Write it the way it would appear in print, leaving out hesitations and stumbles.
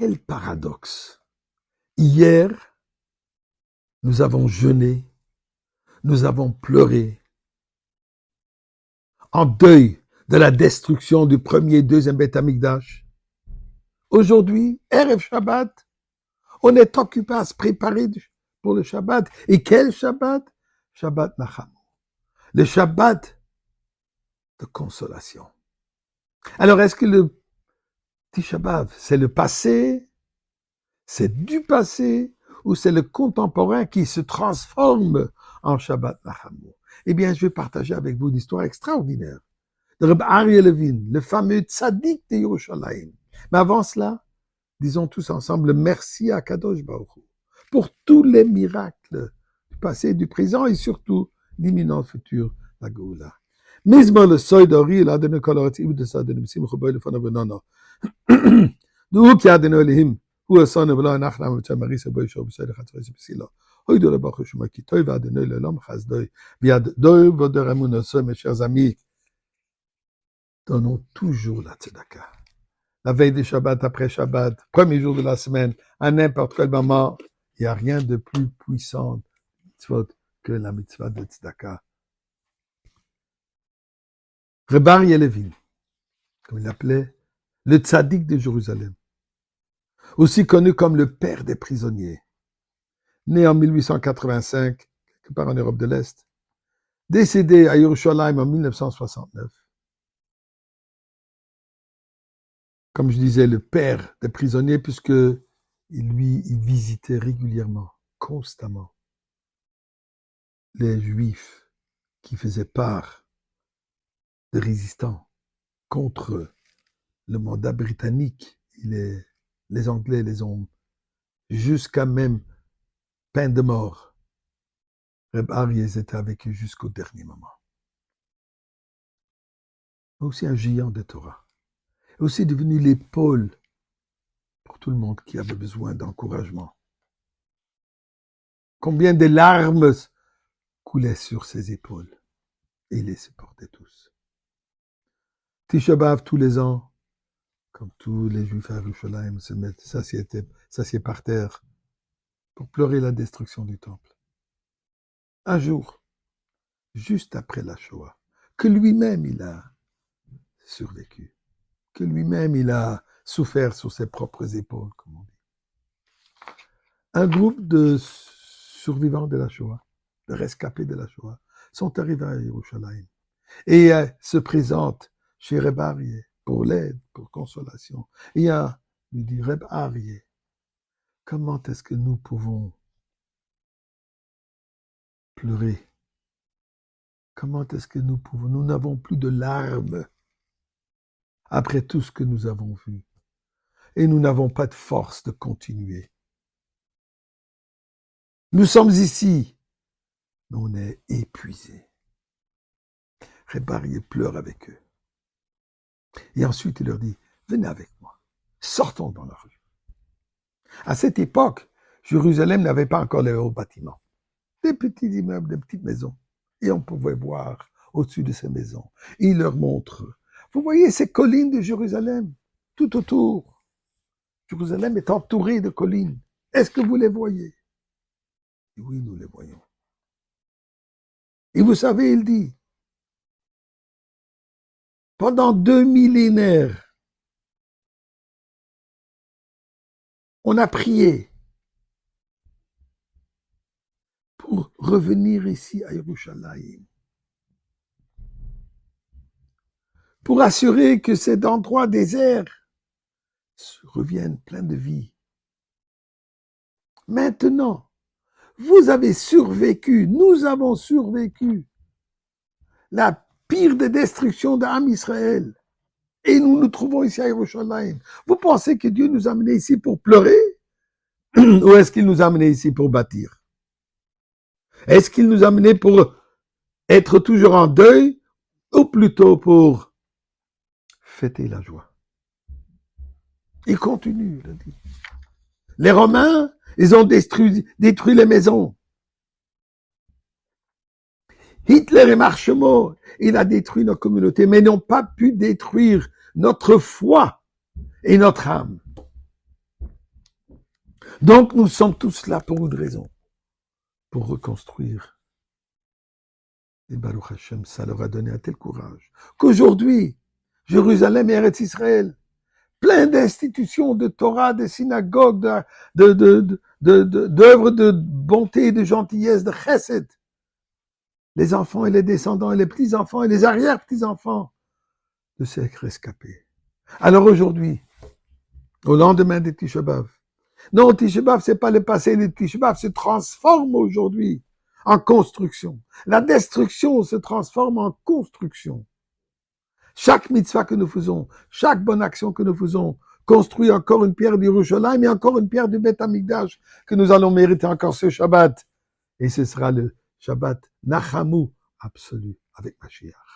Quel paradoxe. Hier, nous avons jeûné, nous avons pleuré, en deuil de la destruction du premier et deuxième Beth Amikdash. Aujourd'hui, Erev Shabbat, on est occupé à se préparer pour le Shabbat. Et quel Shabbat? Shabbat Nacham. Le Shabbat de consolation. Alors, est-ce que le Tisha B'Av, c'est le passé, c'est du passé, ou c'est le contemporain qui se transforme en Shabbat Nacham? Eh bien, je vais partager avec vous une histoire extraordinaire de Reb Aryeh Levin, le fameux tzaddik de Yerushalayim. Mais avant cela, disons tous ensemble merci à Kadosh Baruch Hu pour tous les miracles du passé, du présent et surtout l'imminent futur, la Géoula. Mizmor le soy d'Ori, la donné colorative de sa dénomination, Choboy le Fanabonano. D'où qui a donné l'him, ou le son de Blanc, Nachlam, et Marie, c'est Boy, Chob, c'est le Khatray, c'est Psila. Hoy de la Baruch Shema qui toi va donner le l'homme Chazdoy. Via deux de Ramoun, mes chers amis, donnons toujours la tzedaka. La veille de Shabbat, après Shabbat, premier jour de la semaine, à n'importe quel moment, il n'y a rien de plus puissant que la mitzvah de tzedaka. Reb Aryeh Levin, comme il l'appelait, le tzaddik de Jérusalem, aussi connu comme le père des prisonniers, né en 1885, quelque part en Europe de l'Est, décédé à Yerushalayim en 1969. Comme je disais, le père des prisonniers, puisque il visitait régulièrement, constamment, les Juifs qui faisaient part de résistants contre le mandat britannique. Les Anglais les ont jusqu'à même peine de mort. Reb Aryeh était avec eux jusqu'au dernier moment. Aussi un géant de Torah. Aussi devenu l'épaule pour tout le monde qui avait besoin d'encouragement. Combien de larmes coulaient sur ses épaules. Et il les supportait tous. Tisha B'Av, tous les ans, comme tous les Juifs à Yerushalayim, s'assied par terre pour pleurer la destruction du temple. Un jour, juste après la Shoah, que lui-même il a survécu, que lui-même il a souffert sur ses propres épaules, comme on dit. Un groupe de survivants de la Shoah, de rescapés de la Shoah, sont arrivés à Yerushalayim et se présentent chez Reb Aryeh pour l'aide, pour consolation. Et il dit, Reb Aryeh, comment est-ce que nous pouvons pleurer? Comment est-ce que nous pouvons? Nous n'avons plus de larmes après tout ce que nous avons vu. Et nous n'avons pas de force de continuer. Nous sommes ici, mais on est épuisés. Reb Aryeh pleure avec eux. Et ensuite, il leur dit, venez avec moi, sortons dans la rue. À cette époque, Jérusalem n'avait pas encore les hauts bâtiments. Des petits immeubles, des petites maisons. Et on pouvait voir au-dessus de ces maisons. Et il leur montre, vous voyez ces collines de Jérusalem, tout autour. Jérusalem est entourée de collines. Est-ce que vous les voyez? Et oui, nous les voyons. Et vous savez, il dit, pendant 2 millénaires, on a prié pour revenir ici à Yerushalayim, pour assurer que cet endroit désert revienne plein de vie. Maintenant, vous avez survécu, nous avons survécu la pire des destructions d'Am Israël. Et nous nous trouvons ici à Yerushalayim. Vous pensez que Dieu nous a amenés ici pour pleurer? Ou est-ce qu'il nous a amenés ici pour bâtir? Est-ce qu'il nous a amenés pour être toujours en deuil? Ou plutôt pour fêter la joie? Il continue, il a dit. Les Romains, ils ont détruit les maisons. Hitler et Marshmallow, il a détruit nos communautés, mais n'ont pas pu détruire notre foi et notre âme. Donc nous sommes tous là pour une raison, pour reconstruire. Et Baruch Hashem, ça leur a donné un tel courage qu'aujourd'hui, Jérusalem et Eretz Israël, plein d'institutions, de Torah, de synagogues, d'œuvres de bonté et de gentillesse, de chesed. Les enfants et les descendants et les petits-enfants et les arrière-petits-enfants de ces rescapés. Alors aujourd'hui, au lendemain des Tisha B'Av, non, Tisha B'Av, c'est pas le passé, le Tisha B'Av se transforme aujourd'hui en construction. La destruction se transforme en construction. Chaque mitzvah que nous faisons, chaque bonne action que nous faisons, construit encore une pierre d'Yerushalayim et encore une pierre du Beth Amikdash que nous allons mériter encore ce Shabbat. Et ce sera le Shabbat Nachamu absolu avec Mashiach.